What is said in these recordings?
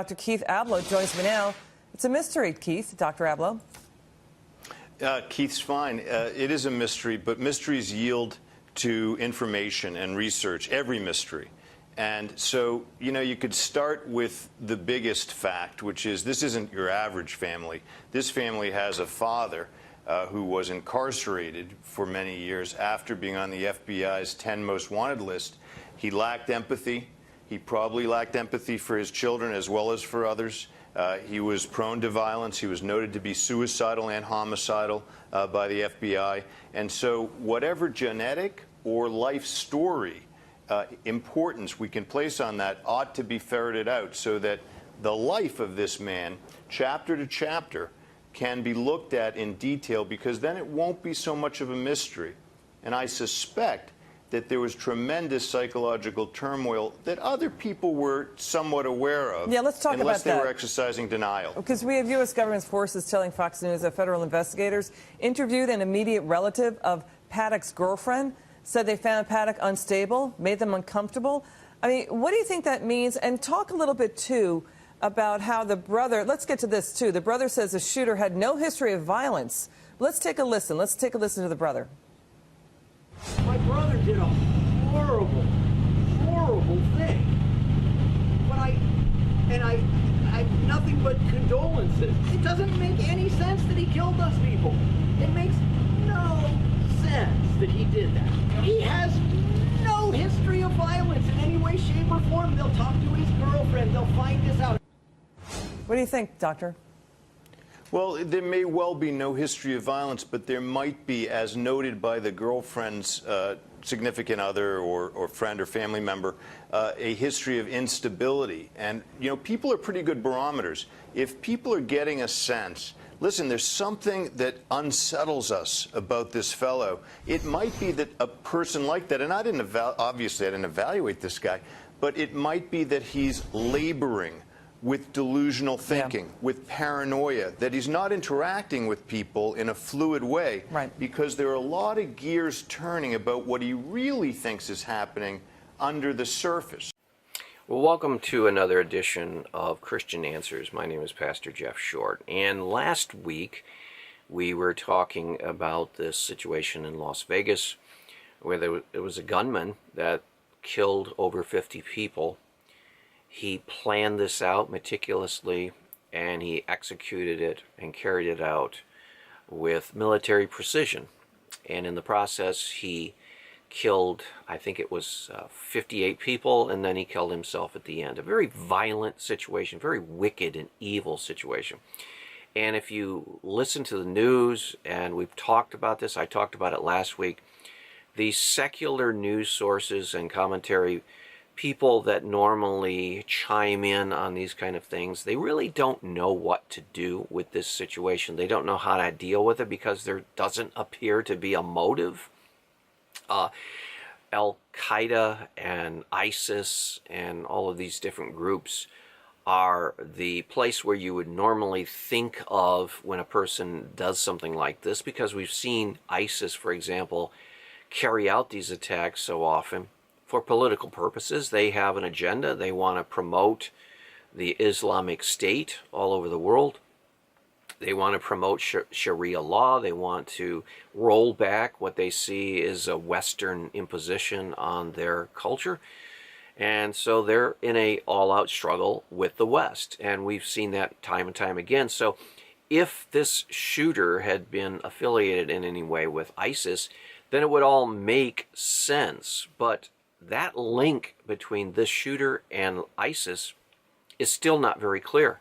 Dr. Keith Ablow joins me now. It's a mystery, Keith. Dr. Ablow. Keith's fine. It is a mystery, but mysteries yield to information and research, every mystery. And so, you could start with the biggest fact, which is this isn't your average family. This family has a father who was incarcerated for many years after being on the FBI's 10 most wanted list. He lacked empathy. He probably lacked empathy for his children as well as for others. He was prone to violence. He was noted to be suicidal and homicidal by the FBI. And so whatever genetic or life story importance we can place on that ought to be ferreted out so that the life of this man, chapter to chapter, can be looked at in detail, because then it won't be so much of a mystery. And I suspect that there was tremendous psychological turmoil that other people were somewhat aware of. Yeah, let's talk about that. Unless they were exercising denial. Because we have U.S. government forces telling Fox News that federal investigators interviewed an immediate relative of Paddock's girlfriend, said they found Paddock unstable, made them uncomfortable. I mean, what do you think that means? And talk a little bit, too, about how the brother, let's get to this, too. The brother says the shooter had no history of violence. Let's take a listen. Let's take a listen to the brother. My brother did a horrible, horrible thing. But I have nothing but condolences. It doesn't make any sense that he killed those people. It makes no sense that he did that. He has no history of violence in any way, shape, or form. They'll talk to his girlfriend. They'll find this out. What do you think, Doctor? Well, there may well be no history of violence, but there might be, as noted by the girlfriend's significant other or friend or family member, a history of instability. And, people are pretty good barometers. If people are getting a sense, listen, there's something that unsettles us about this fellow. It might be that a person like that, and obviously I didn't evaluate this guy, but it might be that he's laboring with delusional thinking, with paranoia, that he's not interacting with people in a fluid way, because there are a lot of gears turning about what he really thinks is happening under the surface. Well, welcome to another edition of Christian Answers. My name is Pastor Jeff Short, and last week we were talking about this situation in Las Vegas where there was a gunman that killed over 50 people. He planned this out meticulously, and he executed it and carried it out with military precision. And in the process, he killed, I think it was 58 people, and then he killed himself at the end. A very violent situation, very wicked and evil situation. And if you listen to the news, and we've talked about this, I talked about it last week, these secular news sources and commentary people that normally chime in on these kind of things, they really don't know what to do with this situation. They don't know how to deal with it because there doesn't appear to be a motive. Al-Qaeda and ISIS and all of these different groups are the place where you would normally think of when a person does something like this, because we've seen ISIS, for example, carry out these attacks so often for political purposes. They have an agenda. They want to promote the Islamic State all over the world. They want to promote Sharia law. They want to roll back what they see is a Western imposition on their culture. And so they're in a all-out struggle with the West. And we've seen that time and time again. So if this shooter had been affiliated in any way with ISIS, then it would all make sense. But that link between this shooter and ISIS is still not very clear.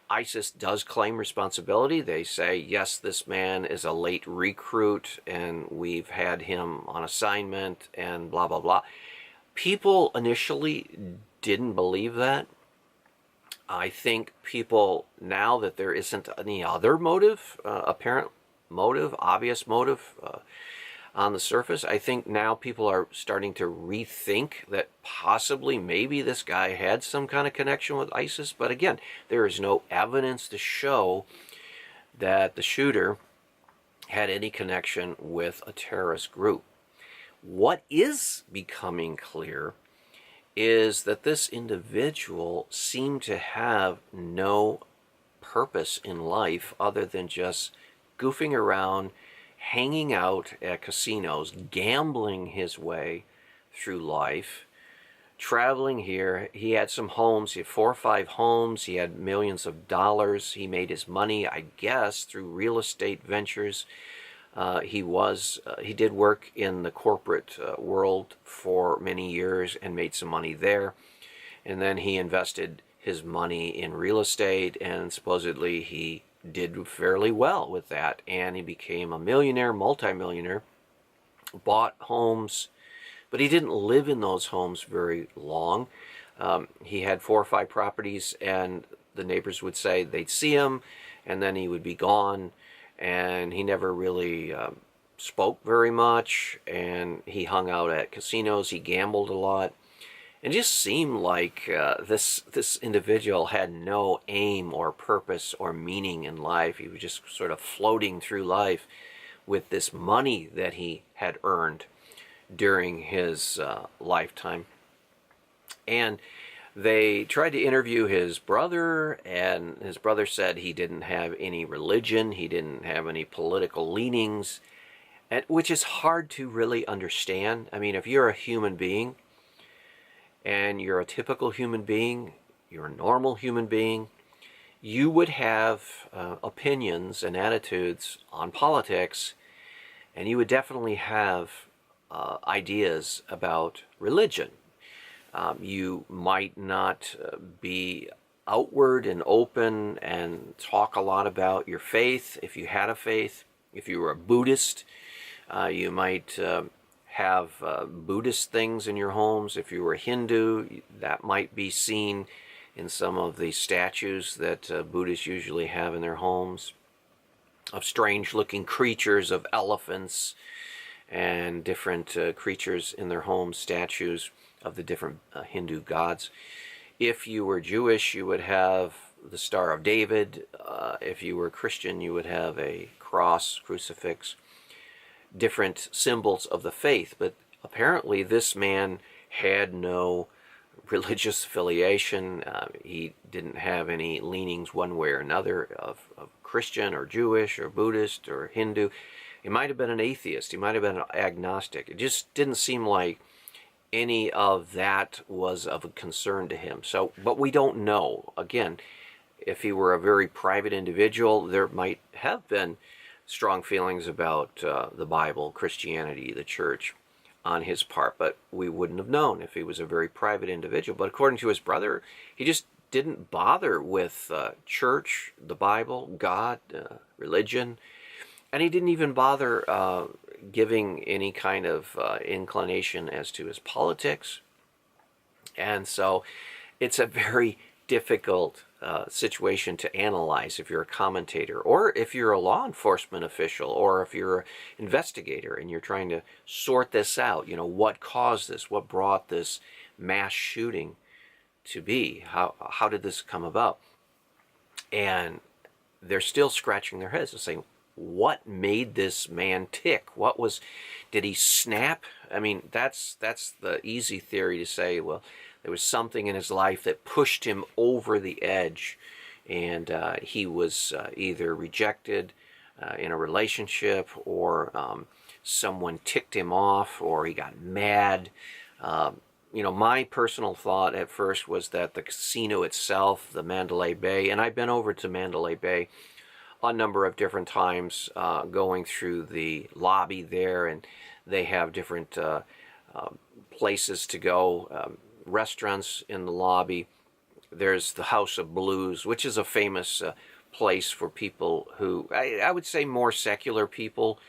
ISIS does claim responsibility. They say, yes, this man is a late recruit and we've had him on assignment and blah, blah, blah. People initially didn't believe that. I think people, now that there isn't any other motive, apparent motive, obvious motive, on the surface, I think now people are starting to rethink that possibly maybe this guy had some kind of connection with ISIS. But again, there is no evidence to show that the shooter had any connection with a terrorist group. What is becoming clear is that this individual seemed to have no purpose in life other than just goofing around, hanging out at casinos, gambling his way through life, traveling here. He had some homes. He had 4 or 5 homes. He had millions of dollars. He made his money, I guess, through real estate ventures. He did work in the corporate world for many years and made some money there. And then he invested his money in real estate, and supposedly he did fairly well with that. And he became a millionaire, multimillionaire, bought homes, but he didn't live in those homes very long. He had 4 or 5 properties, and the neighbors would say they'd see him, and then he would be gone. And he never really spoke very much, and he hung out at casinos. He gambled a lot. It just seemed like this individual had no aim or purpose or meaning in life. He was just sort of floating through life with this money that he had earned during his lifetime. And they tried to interview his brother, and his brother said he didn't have any religion, he didn't have any political leanings, which is hard to really understand. I mean, if you're a human being, and you're a typical human being, you're a normal human being, you would have opinions and attitudes on politics, and you would definitely have ideas about religion. You might not be outward and open and talk a lot about your faith if you had a faith. If you were a Buddhist, you might have Buddhist things in your homes. If you were a Hindu, that might be seen in some of the statues that Buddhists usually have in their homes, of strange-looking creatures, of elephants and different creatures in their homes, statues of the different Hindu gods. If you were Jewish, you would have the Star of David. If you were Christian, you would have a cross, crucifix, different symbols of the faith. But apparently this man had no religious affiliation. He didn't have any leanings one way or another of Christian or Jewish or Buddhist or Hindu. He might have been an atheist. He might have been an agnostic. It just didn't seem like any of that was of a concern to him. So, but we don't know. Again, if he were a very private individual, there might have been strong feelings about the Bible, Christianity, the church on his part, but we wouldn't have known if he was a very private individual. But according to his brother, he just didn't bother with church, the Bible, God, religion, and he didn't even bother giving any kind of inclination as to his politics. And so it's a very difficult situation to analyze if you're a commentator, or if you're a law enforcement official, or if you're an investigator and you're trying to sort this out. You know, what caused this? What brought this mass shooting to be? How did this come about? And they're still scratching their heads and saying, what made this man tick? Did he snap? I mean, that's the easy theory to say, well, there was something in his life that pushed him over the edge, and he was either rejected in a relationship, or someone ticked him off, or he got mad. My personal thought at first was that the casino itself, the Mandalay Bay, and I've been over to Mandalay Bay a number of different times, going through the lobby there, and they have different places to go, restaurants in the lobby. There's the House of Blues, which is a famous place for people who, I would say more secular people,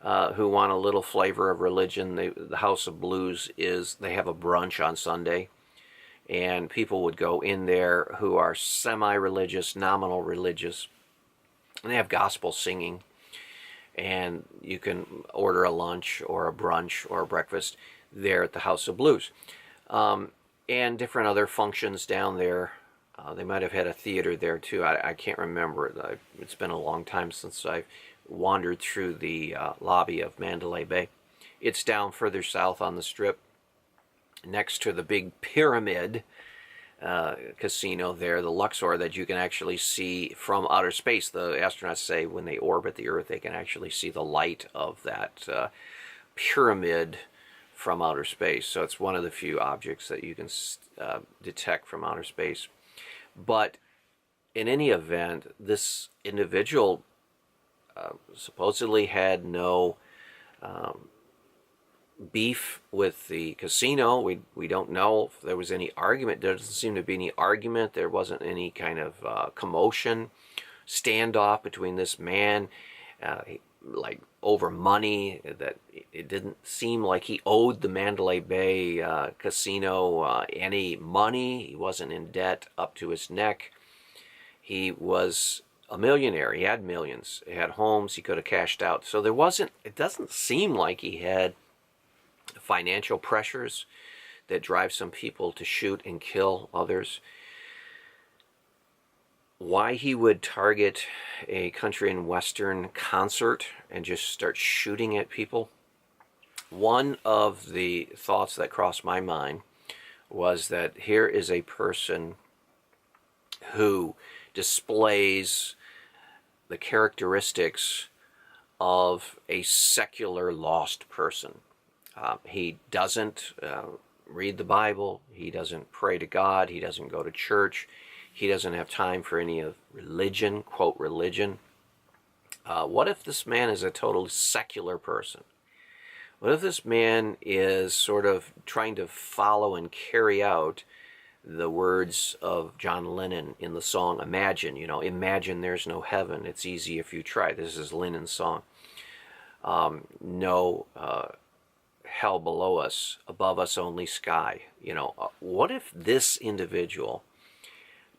who want a little flavor of religion. The House of Blues they have a brunch on Sunday, and people would go in there who are semi-religious, nominal religious, and they have gospel singing, and you can order a lunch or a brunch or a breakfast there at the House of Blues. And different other functions down there. They might have had a theater there too. I can't remember. It's been a long time since I've wandered through the lobby of Mandalay Bay. It's down further south on the Strip. next to the big pyramid casino there, the Luxor, that you can actually see from outer space. The astronauts say when they orbit the Earth, they can actually see the light of that pyramid from outer space. So it's one of the few objects that you can detect from outer space. But in any event, this individual supposedly had no beef with the casino. We don't know if there was any argument. There doesn't seem to be any argument. There wasn't any kind of commotion, standoff between this man, like over money. That it didn't seem like he owed the Mandalay Bay casino any money. He wasn't in debt up to his neck. He was a millionaire. He had millions. He had homes. He could have cashed out. So it doesn't seem like he had financial pressures that drive some people to shoot and kill others. Why he would target a country and western concert and just start shooting at people? One of the thoughts that crossed my mind was that here is a person who displays the characteristics of a secular lost person. He doesn't read the Bible. He doesn't pray to God. He doesn't go to church. He doesn't have time for any of religion, quote, religion. What if this man is a totally secular person? What if this man is sort of trying to follow and carry out the words of John Lennon in the song Imagine? You know, imagine there's no heaven. It's easy if you try. This is Lennon's song. No hell below us, above us only sky. You know, what if this individual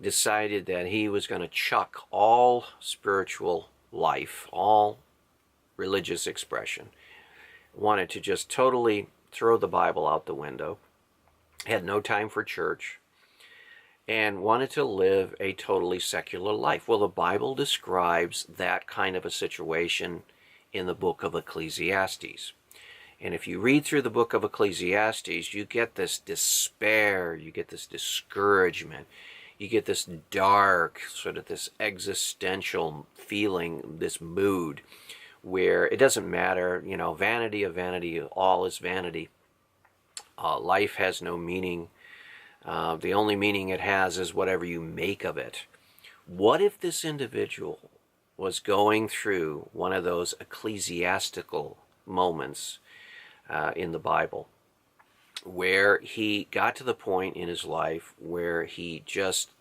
decided that he was going to chuck all spiritual life, all religious expression, wanted to just totally throw the Bible out the window, had no time for church, and wanted to live a totally secular life? Well, the Bible describes that kind of a situation in the book of Ecclesiastes. And if you read through the book of Ecclesiastes, you get this despair, you get this discouragement, you get this dark, sort of this existential feeling, this mood, where it doesn't matter, you know, vanity of vanity, all is vanity. Life has no meaning. The only meaning it has is whatever you make of it. What if this individual was going through one of those ecclesiastical moments in the Bible, where he got to the point in his life where he just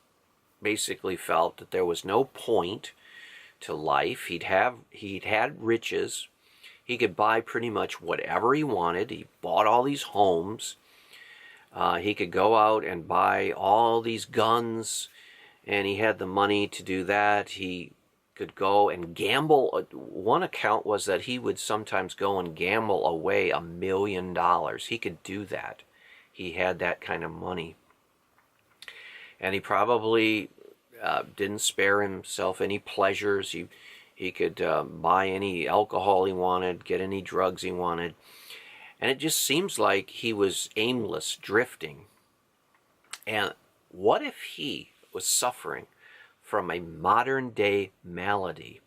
basically felt that there was no point to life? He'd had riches. He could buy pretty much whatever he wanted. He bought all these homes. He could go out and buy all these guns, and he had the money to do that. He could go and gamble. One account was that he would sometimes go and gamble away $1 million. He could do that. He had that kind of money. And he probably didn't spare himself any pleasures. He could buy any alcohol he wanted, get any drugs he wanted. And it just seems like he was aimless, drifting. And what if he was suffering from a modern day malady,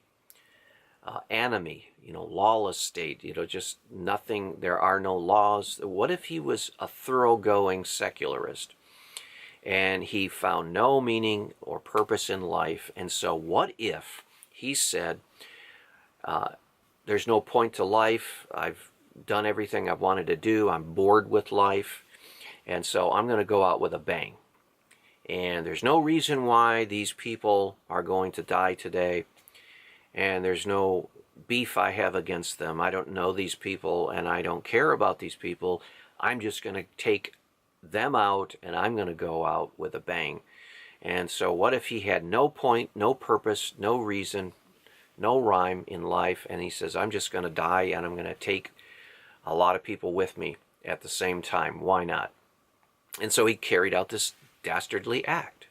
anomie, lawless state, just nothing, there are no laws? What if he was a thoroughgoing secularist and he found no meaning or purpose in life? And so what if he said, there's no point to life, I've done everything I've wanted to do, I'm bored with life, and so I'm going to go out with a bang. And there's no reason why these people are going to die today, and there's no beef I have against them. I don't know these people, and I don't care about these people. I'm just going to take them out, and I'm going to go out with a bang. And so what if he had no point, no purpose, no reason, no rhyme in life, and he says, I'm just going to die, and I'm going to take a lot of people with me at the same time. Why not? And so he carried out this dastardly act.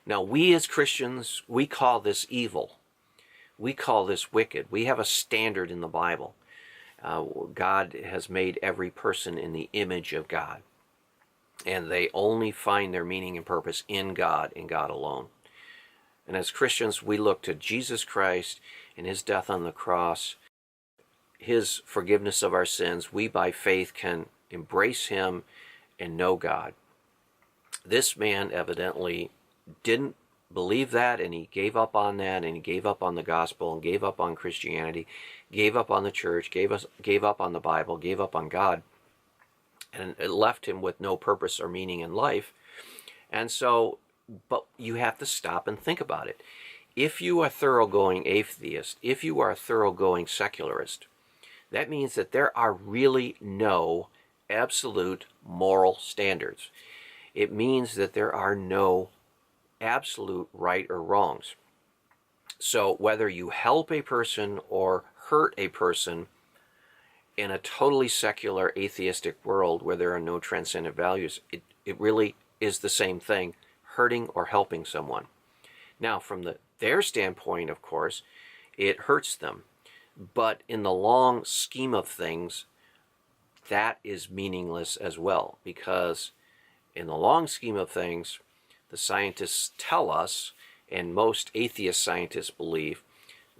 Now, we as Christians, we call this evil. We call this wicked. We have a standard in the Bible. God has made every person in the image of God. And they only find their meaning and purpose in God and God alone. And as Christians, we look to Jesus Christ and his death on the cross, his forgiveness of our sins. We, by faith, can embrace him and know God. This man evidently didn't believe that, and he gave up on that, and he gave up on the gospel, and gave up on Christianity, gave up on the church, gave up on the Bible, gave up on God. And it left him with no purpose or meaning in life. And so, but you have to stop and think about it. If you are a thoroughgoing atheist, if you are a thoroughgoing secularist, that means that there are really no absolute moral standards. It means that there are no absolute right or wrongs. So whether you help a person or hurt a person in a totally secular atheistic world where there are no transcendent values, it really is the same thing, hurting or helping someone. Now, from their standpoint, of course, it hurts them. But in the long scheme of things, that is meaningless as well, because in the long scheme of things, the scientists tell us, and most atheist scientists believe,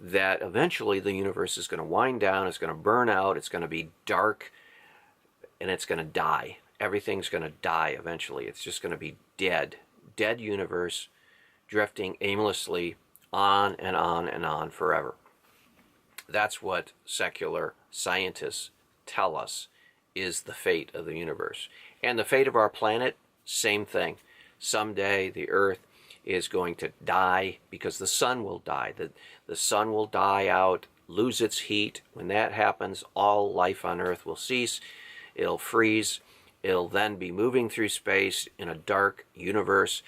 that eventually the universe is going to wind down, it's going to burn out, it's going to be dark, and it's going to die. Everything's going to die eventually. It's just going to be dead. Dead universe, drifting aimlessly on and on and on forever. That's what secular scientists tell us is the fate of the universe. And the fate of our planet, same thing. Someday the Earth is going to die because the sun will die. The sun will die out, lose its heat. When that happens, all life on Earth will cease. It'll freeze. It'll then be moving through space in a dark universe,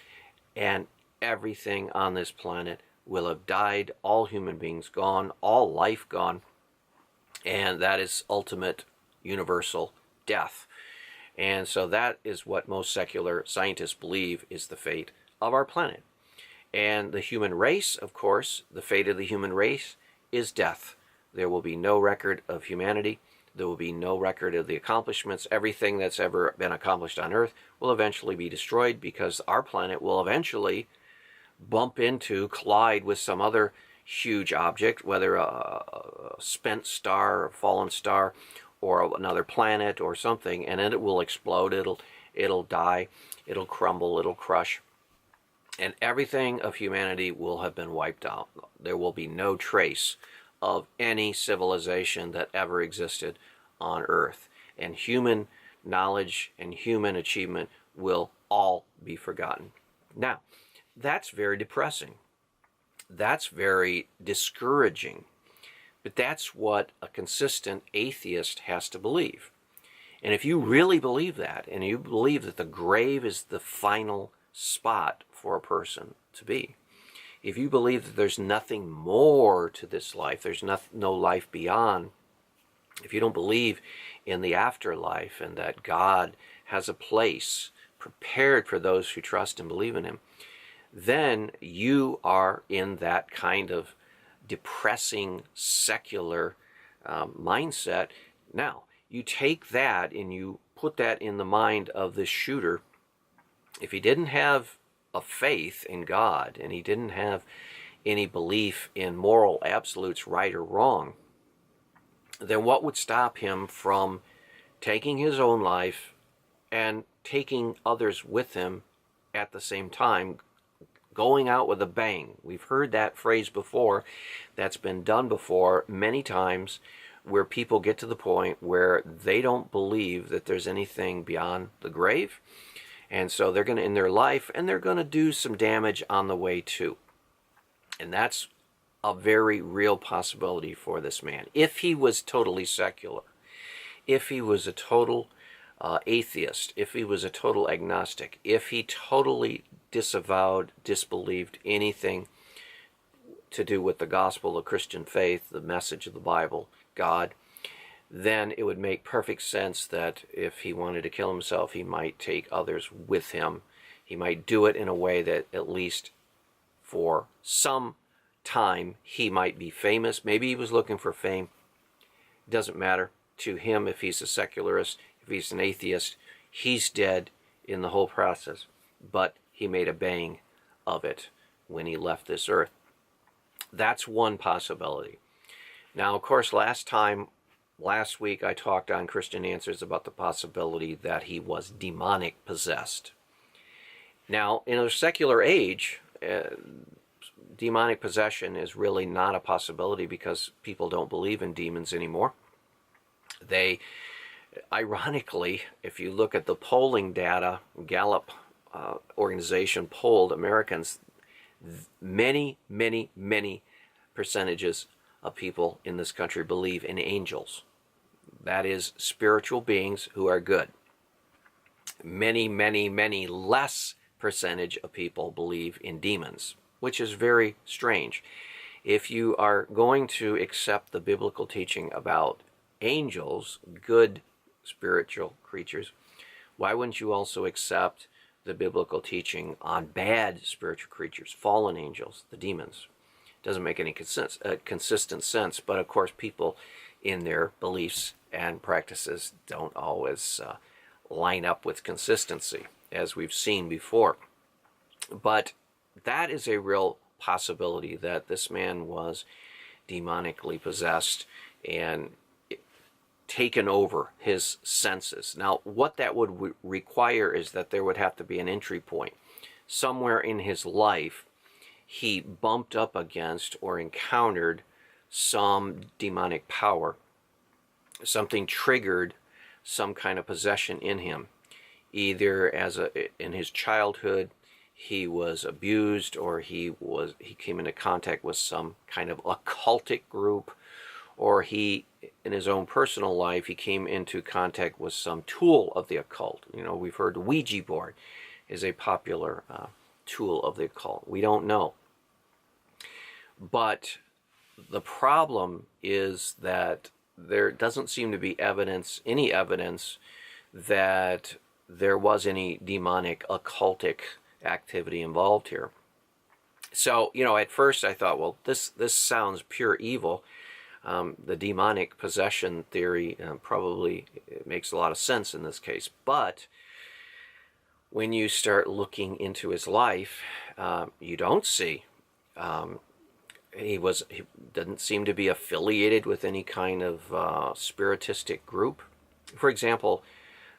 and everything on this planet will have died, all human beings gone, all life gone, and that is ultimate universal death. And so that is what most secular scientists believe is the fate of our planet. And the human race, of course, the fate of the human race is death. There will be no record of humanity. There will be no record of the accomplishments. Everything that's ever been accomplished on Earth will eventually be destroyed, because our planet will eventually bump into, collide with some other huge object, whether a spent star, a fallen star, or another planet or something, and then it will explode. It'll die, it'll crumble, it'll crush, and everything of humanity will have been wiped out. There will be no trace of any civilization that ever existed on Earth, and human knowledge and human achievement will all be forgotten. Now, that's very depressing. That's very discouraging. But that's what a consistent atheist has to believe. And if you really believe that, and you believe that the grave is the final spot for a person to be, if you believe that there's nothing more to this life, there's no life beyond, if you don't believe in the afterlife and that God has a place prepared for those who trust and believe in him, then you are in that kind of depressing secular mindset. Now, you take that and you put that in the mind of this shooter. If he didn't have a faith in God and he didn't have any belief in moral absolutes, right or wrong, then what would stop him from taking his own life and taking others with him at the same time, going out with a bang? We've heard that phrase before. That's been done before many times, where people get to the point where they don't believe that there's anything beyond the grave. And so they're going to end their life, and they're going to do some damage on the way too. And that's a very real possibility for this man. If he was totally secular, if he was a total atheist, if he was a total agnostic, if he totally disavowed, disbelieved anything to do with the gospel, the Christian faith, the message of the Bible, God, then it would make perfect sense that if he wanted to kill himself, he might take others with him. He might do it in a way that at least for some time he might be famous. Maybe he was looking for fame. It doesn't matter to him if he's a secularist, if he's an atheist. He's dead. in the whole process, but he made a bang of it when he left this earth. That's one possibility. Now, of course, last week I talked on Christian Answers about the possibility that he was demonic possessed. Now, in a secular age, demonic possession is really not a possibility because people don't believe in demons anymore. They, ironically, if you look at the polling data, Gallup organization polled Americans, many percentages of people in this country believe in angels. That is, spiritual beings who are good. Many less percentage of people believe in demons, which is very strange. If you are going to accept the biblical teaching about angels, good spiritual creatures, why wouldn't you also accept the biblical teaching on bad spiritual creatures, fallen angels, the demons? Doesn't make any consistent sense, but of course people in their beliefs and practices don't always line up with consistency, as we've seen before. But that is a real possibility, that this man was demonically possessed and taken over his senses. Now, what that would require is that there would have to be an entry point. Somewhere in his life, he bumped up against or encountered some demonic power. Something triggered some kind of possession in him. Either in his childhood, he was abused, or he came into contact with some kind of occultic group, or in his own personal life, he came into contact with some tool of the occult. You know, we've heard the Ouija board is a popular tool of the occult. We don't know. But the problem is that there doesn't seem to be any evidence that there was any demonic occultic activity involved here. So, you know, at first I thought, well, this sounds pure evil. The demonic possession theory probably makes a lot of sense in this case. But when you start looking into his life, you don't see. He didn't seem to be affiliated with any kind of spiritistic group. For example,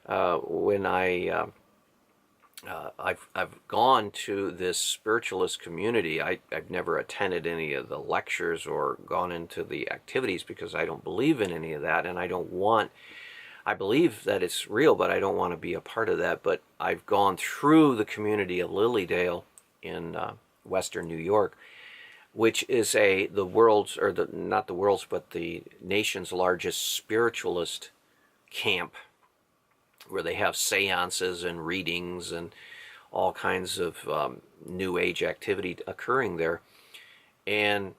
when I've gone to this spiritualist community, I've never attended any of the lectures or gone into the activities because I don't believe in any of that, and I believe that it's real, but I don't want to be a part of that. But I've gone through the community of Lilydale in Western New York, which is the nation's largest spiritualist camp, where they have seances and readings and all kinds of New Age activity occurring there. And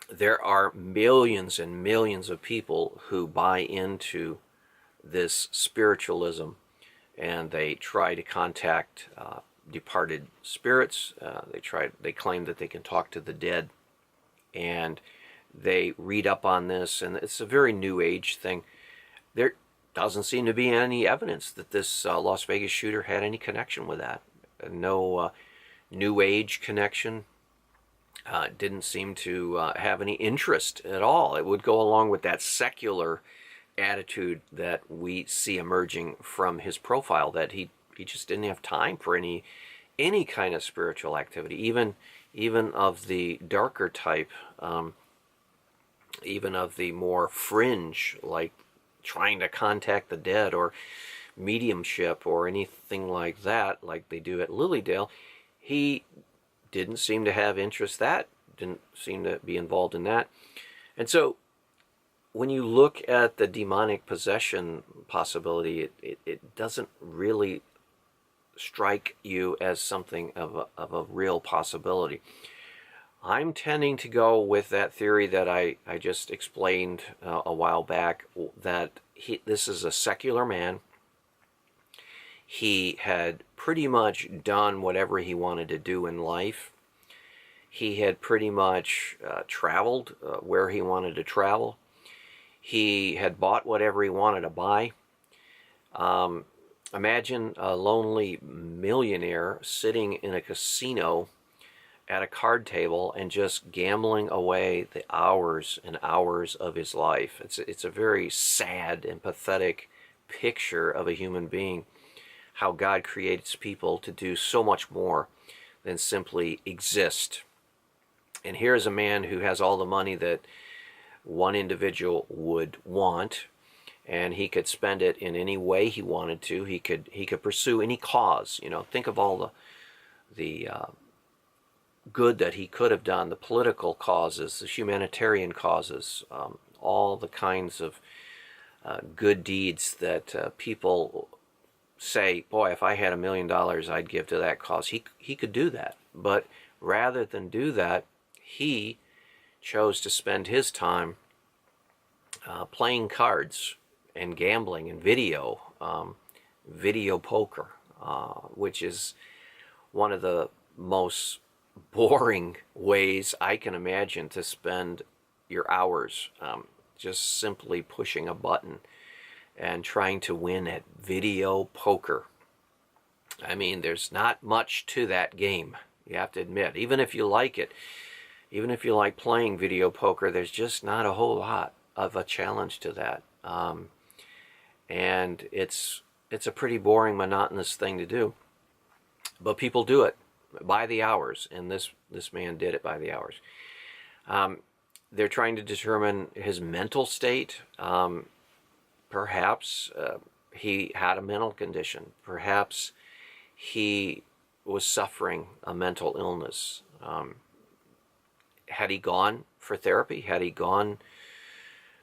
there are millions and millions of people who buy into this spiritualism, and they try to contact departed spirits. They claim that they can talk to the dead, and they read up on this, and it's a very New Age thing. There doesn't seem to be any evidence that this Las Vegas shooter had any connection with that. No New Age connection. Didn't seem to have any interest at all. It would go along with that secular attitude that we see emerging from his profile, that he just didn't have time for any kind of spiritual activity, even of the darker type, even of the more fringe, like trying to contact the dead or mediumship or anything like that, like they do at Lilydale. He didn't seem to have interest didn't seem to be involved in that. And so when you look at the demonic possession possibility, it doesn't really strike you as something of a real possibility. I'm tending to go with that theory that I just explained a while back, that this is a secular man. He had pretty much done whatever he wanted to do in life. He had pretty much traveled where he wanted to travel. He had bought whatever he wanted to buy. Imagine a lonely millionaire sitting in a casino at a card table and just gambling away the hours and hours of his life. It's a very sad and pathetic picture of a human being, how God creates people to do so much more than simply exist. And here's a man who has all the money that one individual would want, and he could spend it in any way he wanted to. He could pursue any cause. You know, think of all the good that he could have done, the political causes, the humanitarian causes, all the kinds of good deeds that people say, boy, if I had $1 million, I'd give to that cause. He could do that. But rather than do that, he chose to spend his time playing cards and gambling and video poker, which is one of the most boring ways I can imagine to spend your hours, just simply pushing a button and trying to win at video poker. I mean, there's not much to that game, you have to admit. Even if you like it, even if you like playing video poker, there's just not a whole lot of a challenge to that. And it's a pretty boring, monotonous thing to do. But people do it by the hours, and this man did it by the hours. They're trying to determine his mental state. Perhaps he had a mental condition. Perhaps he was suffering a mental illness. Had he gone for therapy? Had he gone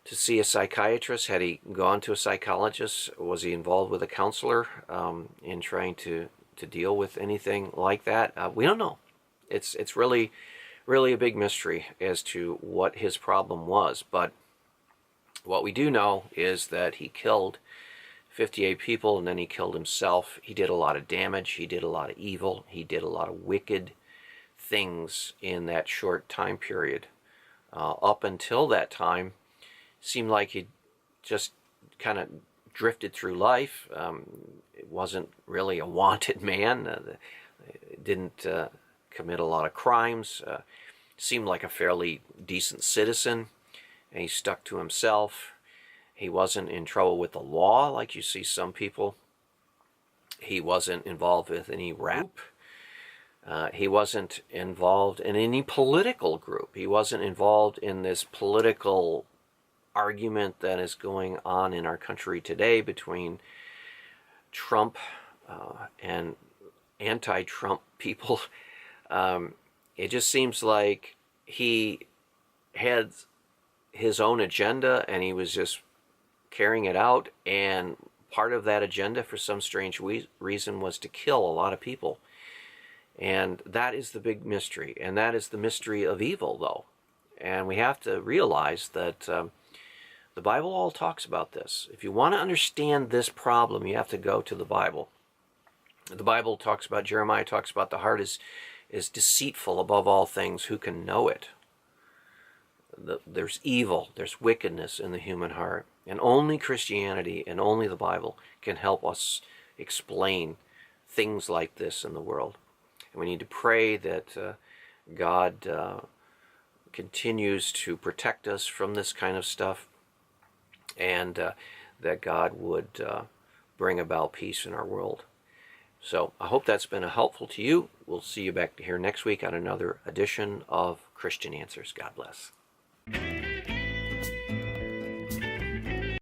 to see a psychiatrist? Had he gone to a psychologist? Was he involved with a counselor in trying to deal with anything like that? We don't know. It's really a big mystery as to what his problem was. But what we do know is that he killed 58 people, and then he killed himself. He did a lot of damage. He did a lot of evil. He did a lot of wicked things in that short time period. Up until that time, seemed like he just kind of drifted through life. It wasn't really a wanted man. Didn't commit a lot of crimes. Seemed like a fairly decent citizen, and he stuck to himself. He wasn't in trouble with the law like you see some people. He wasn't involved with any rap. He wasn't involved in any political group. He wasn't involved in this political argument that is going on in our country today between Trump and anti-Trump people. It just seems like he had his own agenda and he was just carrying it out, and part of that agenda for some strange reason was to kill a lot of people. And that is the big mystery, and that is the mystery of evil, though. And we have to realize that the Bible all talks about this. If you want to understand this problem, you have to go to the Bible. The Bible talks about, Jeremiah talks about, the heart is deceitful above all things. Who can know it? There's evil, there's wickedness in the human heart. And only Christianity and only the Bible can help us explain things like this in the world. And we need to pray that God continues to protect us from this kind of stuff, and that God would bring about peace in our world. So I hope that's been helpful to you. We'll see you back here next week on another edition of Christian Answers. God bless.